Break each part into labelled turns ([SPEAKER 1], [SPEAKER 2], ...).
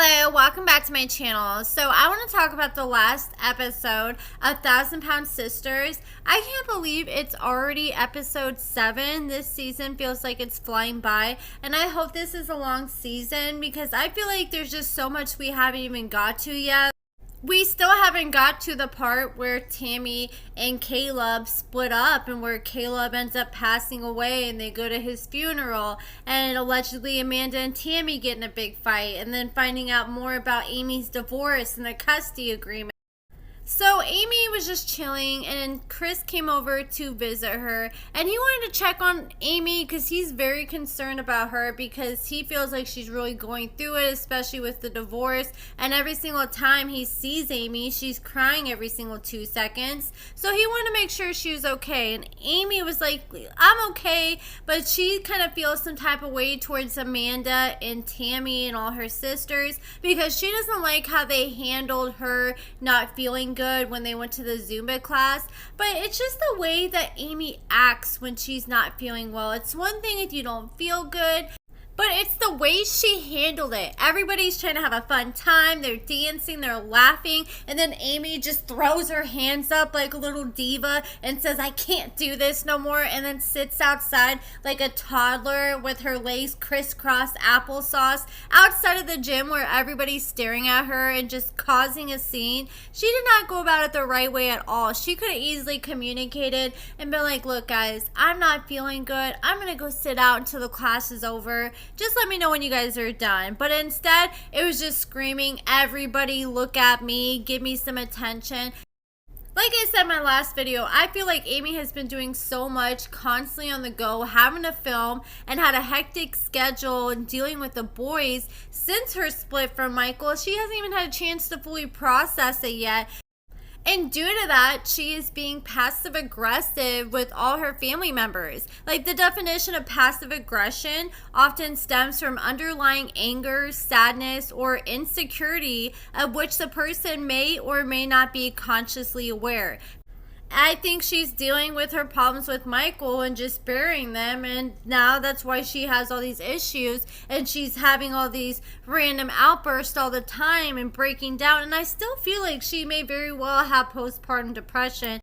[SPEAKER 1] Hello, welcome back to my channel. So I want to talk about the last episode of 1,000 Pound Sisters. I can't believe it's already episode 7. This season feels like it's flying by, and I hope this is a long season because I feel like there's just so much we haven't even got to yet. We still haven't got to the part where Tammy and Caleb split up and where Caleb ends up passing away and they go to his funeral, and allegedly Amanda and Tammy get in a big fight, and then finding out more about Amy's divorce and the custody agreement. So Amy was just chilling, and Chris came over to visit her, and he wanted to check on Amy because he's very concerned about her because he feels like she's really going through it, especially with the divorce. And every single time he sees Amy, she's crying every single 2 seconds. So he wanted to make sure she was okay, and Amy was like, I'm okay, but she kind of feels some type of way towards Amanda and Tammy and all her sisters because she doesn't like how they handled her not feeling good when they went to the Zumba class. But it's just the way that Amy acts when she's not feeling well. It's one thing if you don't feel good, but it's the way she handled it. Everybody's trying to have a fun time. They're dancing, they're laughing, and then Amy just throws her hands up like a little diva and says, I can't do this no more, and then sits outside like a toddler with her legs crisscross applesauce outside of the gym where everybody's staring at her and just causing a scene. She did not go about it the right way at all. She could have easily communicated and been like, look guys, I'm not feeling good. I'm going to go sit out until the class is over. Just let me know when you guys are done. But instead, it was just screaming, everybody look at me, give me some attention. Like I said in my last video, I feel like Amy has been doing so much, constantly on the go, having to film, and had a hectic schedule and dealing with the boys since her split from Michael. She hasn't even had a chance to fully process it yet. And due to that, she is being passive aggressive with all her family members. Like, the definition of passive aggression often stems from underlying anger, sadness, or insecurity of which the person may or may not be consciously aware. I think she's dealing with her problems with Michael and just burying them, and now that's why she has all these issues and she's having all these random outbursts all the time and breaking down. And I still feel like she may very well have postpartum depression.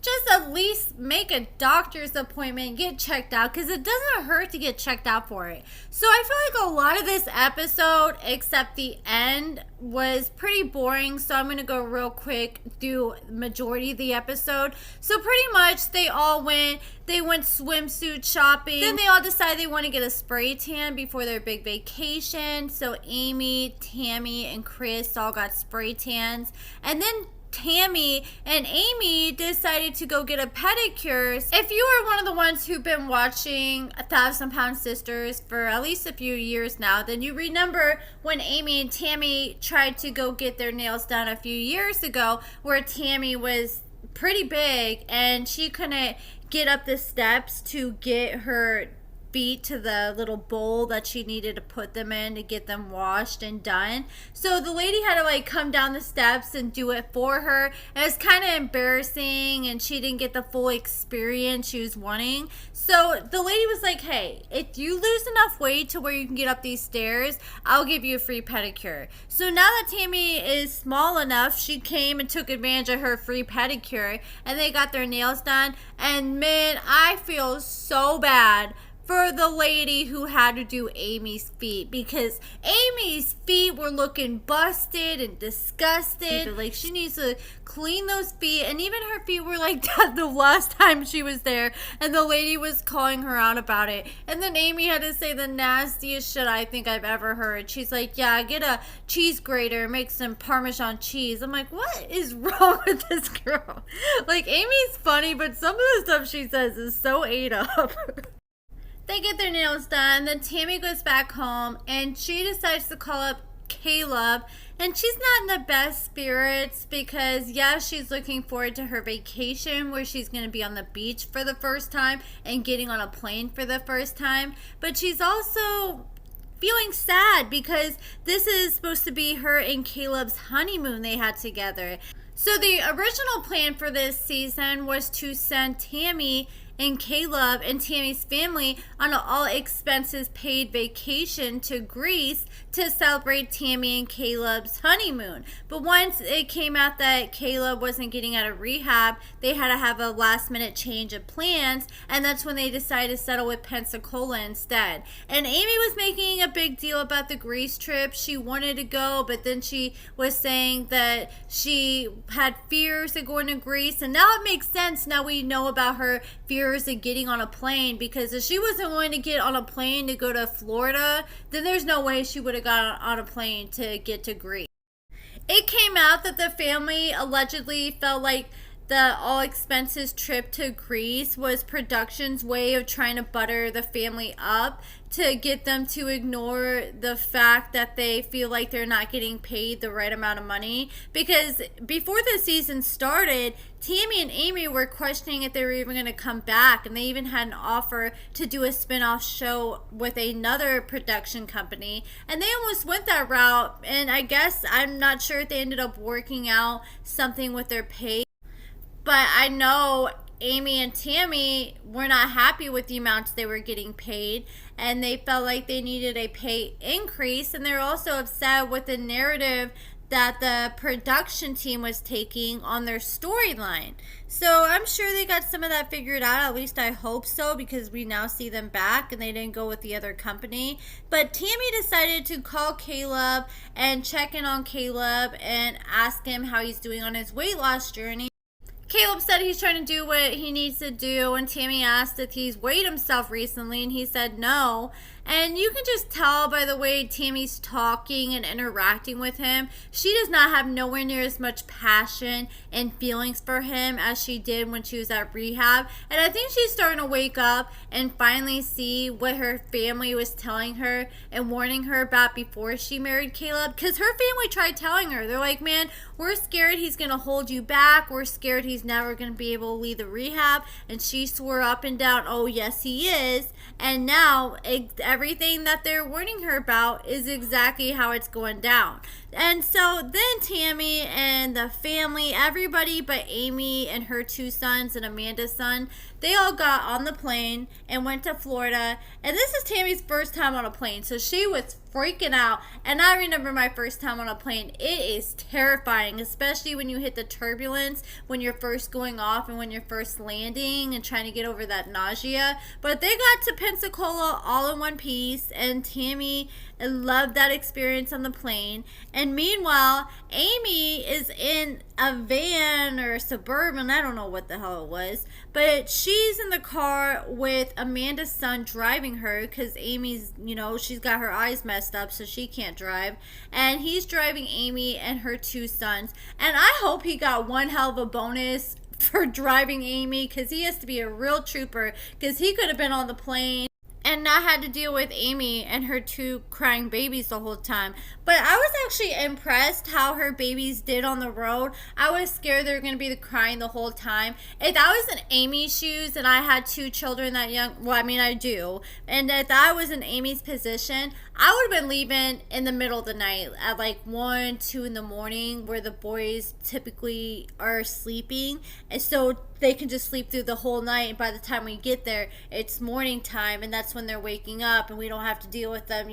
[SPEAKER 1] Just at least make a doctor's appointment and get checked out, because it doesn't hurt to get checked out for it. So I feel like a lot of this episode, except the end, was pretty boring. So I'm going to go real quick through the majority of the episode. So pretty much they went swimsuit shopping. Then they all decided they want to get a spray tan before their big vacation. So Amy, Tammy, and Chris all got spray tans. And then Tammy and Amy decided to go get a pedicure. If you are one of the ones who've been watching 1,000 Pound Sisters for at least a few years now, then you remember when Amy and Tammy tried to go get their nails done a few years ago, where Tammy was pretty big and she couldn't get up the steps to get her feet to the little bowl that she needed to put them in to get them washed and done. So the lady had to like come down the steps and do it for her. And it's kind of embarrassing, and she didn't get the full experience she was wanting. So the lady was like, hey, if you lose enough weight to where you can get up these stairs, I'll give you a free pedicure. So now that Tammy is small enough, she came and took advantage of her free pedicure, and they got their nails done. And man, I feel so bad for the lady who had to do Amy's feet, because Amy's feet were looking busted and disgusted. Like, she needs to clean those feet, and even her feet were like that the last time she was there, and the lady was calling her out about it. And then Amy had to say the nastiest shit I think I've ever heard. She's like, yeah, get a cheese grater, make some Parmesan cheese. I'm like, what is wrong with this girl? Like, Amy's funny, but some of the stuff she says is so ate up. They get their nails done, then Tammy goes back home, and she decides to call up Caleb, and she's not in the best spirits because, yeah, she's looking forward to her vacation where she's going to be on the beach for the first time and getting on a plane for the first time, but she's also feeling sad because this is supposed to be her and Caleb's honeymoon they had together. So the original plan for this season was to send Tammy and Caleb and Tammy's family on an all expenses paid vacation to Greece to celebrate Tammy and Caleb's honeymoon. But once it came out that Caleb wasn't getting out of rehab, they had to have a last minute change of plans, and that's when they decided to settle with Pensacola instead. And Amy was making a big deal about the Greece trip. She wanted to go, but then she was saying that she had fears of going to Greece, and now it makes sense. Now we know about her fears of getting on a plane, because if she wasn't going to get on a plane to go to Florida, then there's no way she would have got on a plane to get to Greece. It came out that the family allegedly felt like the all expenses trip to Greece was production's way of trying to butter the family up to get them to ignore the fact that they feel like they're not getting paid the right amount of money. Because before the season started, Tammy and Amy were questioning if they were even going to come back, and they even had an offer to do a spin-off show with another production company, and they almost went that route. And I guess I'm not sure if they ended up working out something with their pay, but I know Amy and Tammy were not happy with the amounts they were getting paid, and they felt like they needed a pay increase. And they're also upset with the narrative that the production team was taking on their storyline. So I'm sure they got some of that figured out. At least I hope so, because we now see them back and they didn't go with the other company. But Tammy decided to call Caleb and check in on Caleb and ask him how he's doing on his weight loss journey. Caleb said he's trying to do what he needs to do, and Tammy asked if he's weighed himself recently, and he said no. And you can just tell by the way Tammy's talking and interacting with him, she does not have nowhere near as much passion and feelings for him as she did when she was at rehab. And I think she's starting to wake up and finally see what her family was telling her and warning her about before she married Caleb. Because her family tried telling her, they're like, man, we're scared he's going to hold you back. We're scared he's never going to be able to leave the rehab. And she swore up and down, oh, yes, he is. And now everything that they're warning her about is exactly how it's going down. And so then Tammy and the family, everybody but Amy and her two sons and Amanda's son, they all got on the plane and went to Florida. And this is Tammy's first time on a plane, so she was freaking out. And I remember my first time on a plane. It is terrifying, especially when you hit the turbulence, when you're first going off and when you're first landing and trying to get over that nausea. But they got to Pensacola all in one piece, and Tammy loved that experience on the plane. And meanwhile, Amy is in a van or a Suburban, I don't know what the hell it was, but she's in the car with Amanda's son driving her, because Amy's, she's got her eyes messed up, so she can't drive. And he's driving Amy and her two sons. And I hope he got one hell of a bonus for driving Amy, because he has to be a real trooper, because he could have been on the plane and not had to deal with Amy and her two crying babies the whole time. But I was actually impressed how her babies did on the road. I was scared they were going to be crying the whole time. If I was in Amy's shoes and I had two children that young, well, I mean, I do, and if I was in Amy's position, I would have been leaving in the middle of the night at like 1, 2 in the morning, where the boys typically are sleeping, and so they can just sleep through the whole night. And by the time we get there, it's morning time, and that's when they're waking up, and we don't have to deal with them,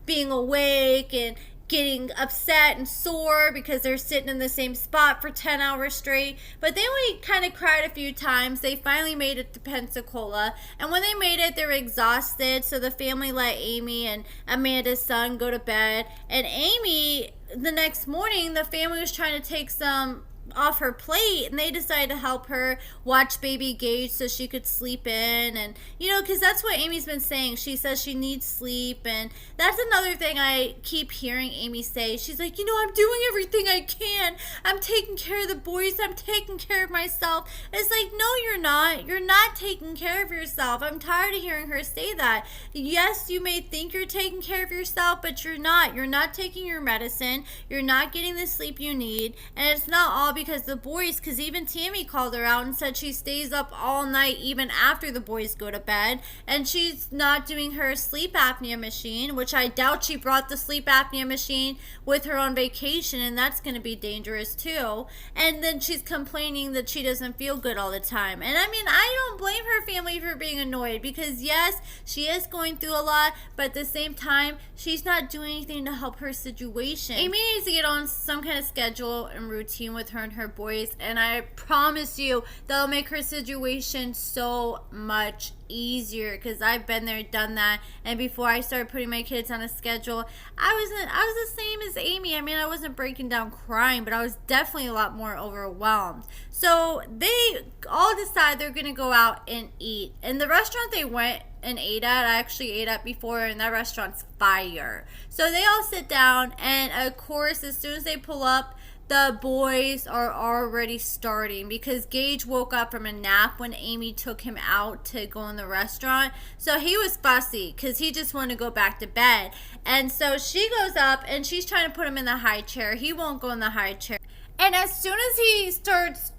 [SPEAKER 1] being awake and getting upset and sore because they're sitting in the same spot for 10 hours straight. But they only kind of cried a few times. They finally made it to Pensacola, and when they made it, they were exhausted, so the family let Amy and Amanda's son go to bed. And Amy, the next morning, the family was trying to take some off her plate, and they decided to help her watch baby Gage so she could sleep in. And because that's what Amy's been saying, she says she needs sleep. And that's another thing I keep hearing Amy say. She's like, I'm doing everything I can, I'm taking care of the boys, I'm taking care of myself. It's like, no, you're not taking care of yourself. I'm tired of hearing her say that. Yes, you may think you're taking care of yourself, but you're not taking your medicine, you're not getting the sleep you need, and it's not all because the boys, because even Tammy called her out and said she stays up all night even after the boys go to bed, and she's not doing her sleep apnea machine, which I doubt she brought the sleep apnea machine with her on vacation, and that's going to be dangerous too. And then she's complaining that she doesn't feel good all the time. And I mean, I don't blame her family for being annoyed, because yes, she is going through a lot, but at the same time, she's not doing anything to help her situation. Amy needs to get on some kind of schedule and routine with her and her boys, and I promise you that'll make her situation so much easier, because I've been there, done that. And before I started putting my kids on a schedule, I was the same as Amy. I mean, I wasn't breaking down crying, but I was definitely a lot more overwhelmed. So they all decide they're gonna go out and eat, and the restaurant they went and ate at, I actually ate at before, and that restaurant's fire. So they all sit down, and of course, as soon as they pull up, the boys are already starting, because Gage woke up from a nap when Amy took him out to go in the restaurant. So he was fussy because he just wanted to go back to bed. And so she goes up and she's trying to put him in the high chair. He won't go in the high chair. And as soon as he starts,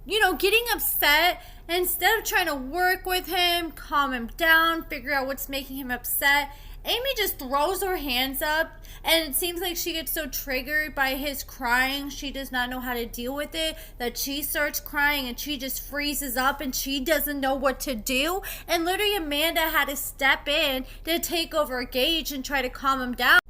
[SPEAKER 1] getting upset, instead of trying to work with him, calm him down, figure out what's making him upset, Amy just throws her hands up, and it seems like she gets so triggered by his crying, she does not know how to deal with it, that she starts crying and she just freezes up and she doesn't know what to do. And literally Amanda had to step in to take over Gage and try to calm him down.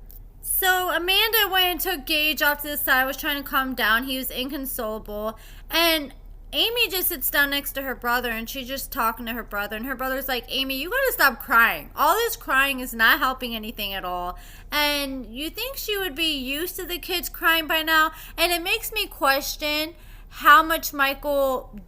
[SPEAKER 1] So Amanda went and took Gage off to the side, was trying to calm him down. He was inconsolable. And Amy just sits down next to her brother, and she's just talking to her brother, and her brother's like, Amy, you gotta stop crying. All this crying is not helping anything at all. And you think she would be used to the kids crying by now? And it makes me question how much Michael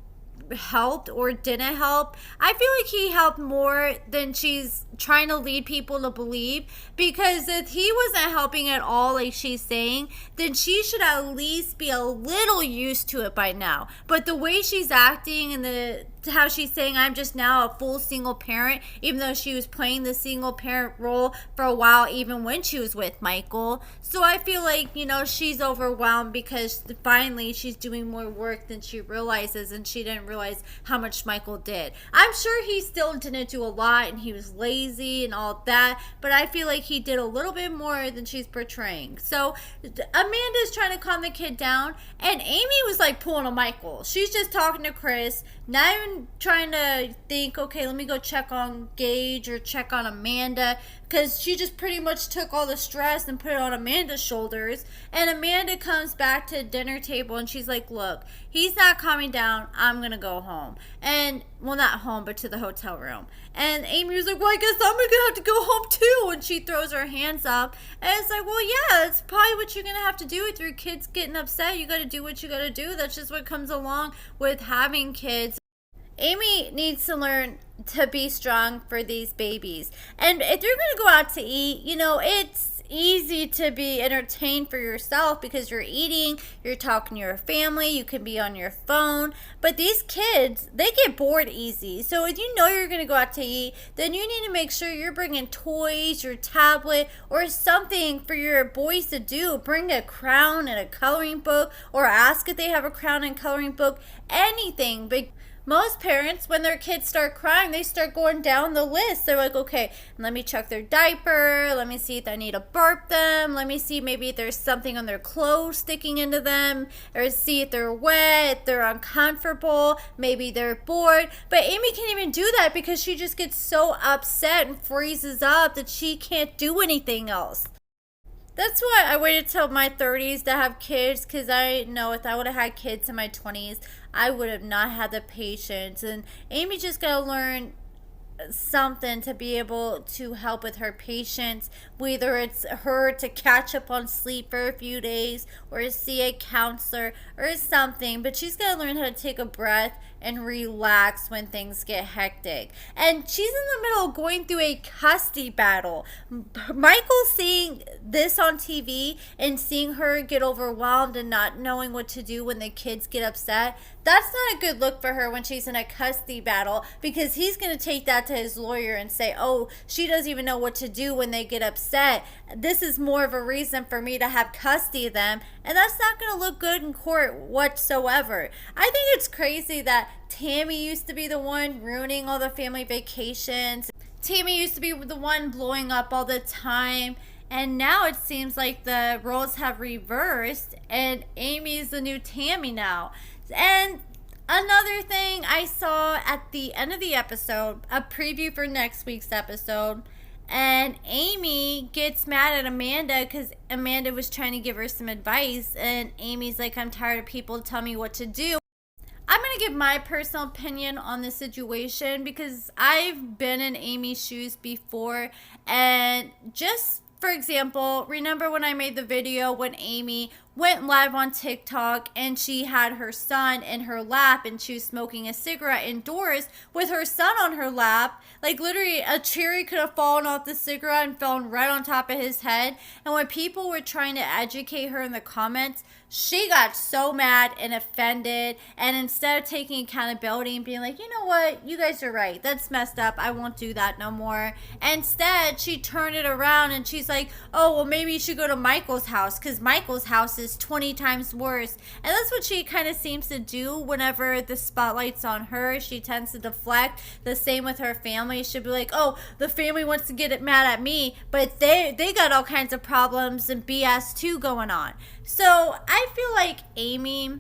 [SPEAKER 1] helped or didn't help. I feel like he helped more than she's trying to lead people to believe, because if he wasn't helping at all like she's saying, then she should at least be a little used to it by now. But the way she's acting and how she's saying I'm just now a full single parent, even though she was playing the single parent role for a while even when she was with Michael. So I feel like, she's overwhelmed because finally she's doing more work than she realizes, and she didn't realize how much Michael did. I'm sure he still didn't do a lot and he was lazy and all that, but I feel like he did a little bit more than she's portraying. So Amanda's trying to calm the kid down, and Amy was like pulling a Michael. She's just talking to Chris, not even trying to think, okay, let me go check on Gage or check on Amanda, because she just pretty much took all the stress and put it on Amanda's shoulders. And Amanda comes back to the dinner table and she's like, look, he's not calming down, I'm gonna go home. And well, not home, but to the hotel room. And Amy was like, well, I guess I'm gonna have to go home too. And she throws her hands up, and it's like, well, yeah, it's probably what you're gonna have to do with your kids getting upset. You gotta do what you gotta do. That's just what comes along with having kids. Amy needs to learn to be strong for these babies. And if you're going to go out to eat, it's easy to be entertained for yourself because you're eating, you're talking to your family, you can be on your phone. But these kids, they get bored easy. So if you know you're going to go out to eat, then you need to make sure you're bringing toys, your tablet, or something for your boys to do. Bring a crown and a coloring book, or ask if they have a crown and coloring book, anything. But most parents, when their kids start crying, they start going down the list. They're like, okay, let me check their diaper. Let me see if I need to burp them. Let me see maybe if there's something on their clothes sticking into them, or see if they're wet, if they're uncomfortable, maybe they're bored. But Amy can't even do that because she just gets so upset and freezes up that she can't do anything else. That's why I waited till my 30s to have kids, because I know if I would have had kids in my 20s, I would have not had the patience. And Amy just got to learn something to be able to help with her patience, whether it's her to catch up on sleep for a few days or see a counselor or something. But she's got to learn how to take a breath and relax when things get hectic. And she's in the middle of going through a custody battle. Michael seeing this on TV and seeing her get overwhelmed and not knowing what to do when the kids get upset, That's not a good look for her when she's in a custody battle, because he's going to take that to his lawyer and say, oh, she doesn't even know what to do when they get upset. This is more of a reason for me to have custody of them. And that's not going to look good in court whatsoever. I think it's crazy that Tammy used to be the one ruining all the family vacations. Tammy used to be the one blowing up all the time. And now it seems like the roles have reversed and Amy's the new Tammy now. And another thing I saw at the end of the episode, a preview for next week's episode, and Amy gets mad at Amanda because Amanda was trying to give her some advice, and Amy's like, I'm tired of people telling me what to do. I'm going to give my personal opinion on the situation because I've been in Amy's shoes before, and just for example, remember when I made the video when Amy went live on TikTok and she had her son in her lap and she was smoking a cigarette indoors with her son on her lap? Like literally a cherry could have fallen off the cigarette and fallen right on top of his head. And when people were trying to educate her in the comments, she got so mad and offended, and instead of taking accountability and being like, you know what, you guys are right, that's messed up, I won't do that no more. Instead, she turned it around and she's like, oh, well, maybe you should go to Michael's house because Michael's house is 20 times worse. And that's what she kind of seems to do whenever the spotlight's on her. She tends to deflect. The same with her family. She'll be like, oh, the family wants to get it mad at me, but they got all kinds of problems and BS too going on. So I feel like Amy,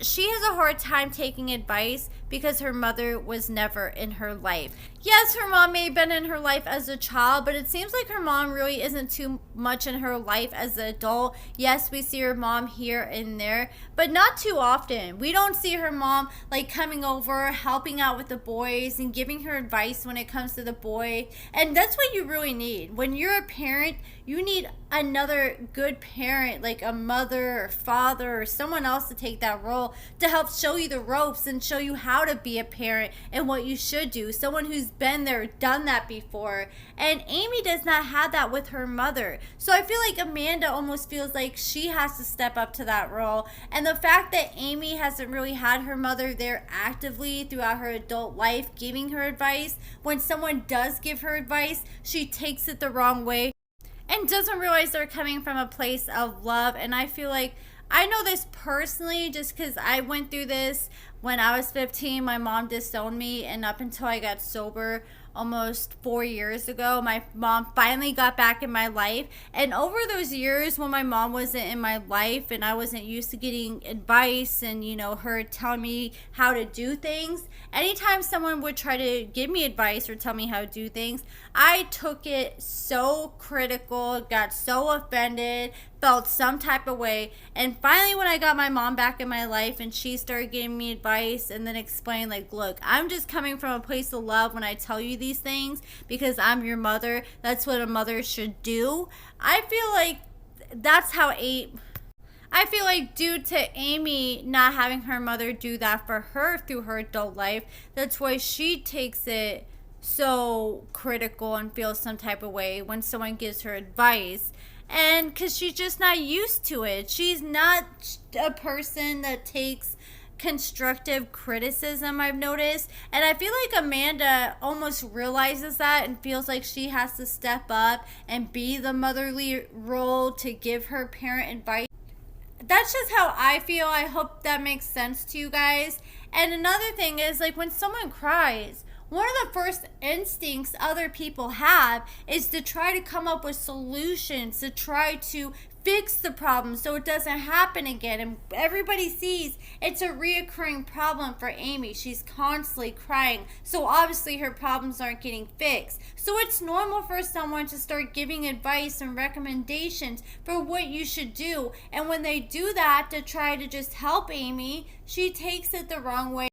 [SPEAKER 1] she has a hard time taking advice because her mother was never in her life. Yes, her mom may have been in her life as a child, but it seems like her mom really isn't too much in her life as an adult. Yes, we see her mom here and there, but not too often. We don't see her mom like coming over, helping out with the boys and giving her advice when it comes to the boy. And that's what you really need. When you're a parent, you need another good parent, like a mother or father or someone else to take that role to help show you the ropes and show you how to be a parent and what you should do. Someone who's been there, done that before. And Amy does not have that with her mother. So I feel like Amanda almost feels like she has to step up to that role. And the fact that Amy hasn't really had her mother there actively throughout her adult life giving her advice, when someone does give her advice, she takes it the wrong way and doesn't realize they're coming from a place of love. And I feel like I know this personally just because I went through this when I was 15. My mom disowned me, and up until I got sober almost 4 years ago, my mom finally got back in my life. And over those years when my mom wasn't in my life and I wasn't used to getting advice and, you know, her telling me how to do things, anytime someone would try to give me advice or tell me how to do things, I took it so critical, got so offended, felt some type of way. And finally, when I got my mom back in my life and she started giving me advice and then explained, like, look, I'm just coming from a place of love when I tell you these things because I'm your mother. That's what a mother should do. I feel like that's how I feel like due to Amy not having her mother do that for her through her adult life, that's why she takes it so critical and feels some type of way when someone gives her advice. And because she's just not used to it. She's not a person that takes constructive criticism, I've noticed. And I feel like Amanda almost realizes that and feels like she has to step up and be the motherly role to give her parent advice. That's just how I feel. I hope that makes sense to you guys. And another thing is, like, when someone cries, one of the first instincts other people have is to try to come up with solutions, to try to fix the problem so it doesn't happen again. And everybody sees it's a reoccurring problem for Amy. She's constantly crying, so obviously her problems aren't getting fixed. So it's normal for someone to start giving advice and recommendations for what you should do. And when they do that to try to just help Amy, she takes it the wrong way.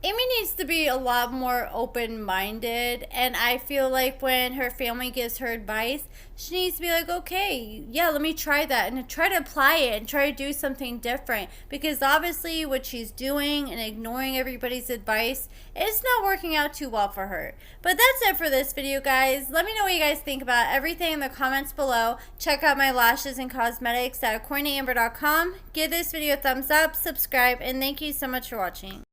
[SPEAKER 1] Amy needs to be a lot more open-minded, and I feel like when her family gives her advice, she needs to be like, okay, yeah, let me try that and try to apply it and try to do something different, because obviously what she's doing and ignoring everybody's advice, it's not working out too well for her. But that's it for this video, guys. Let me know what you guys think about everything in the comments below. Check out my lashes and cosmetics at AccordingtoAmber.com. Give this video a thumbs up, subscribe, and thank you so much for watching.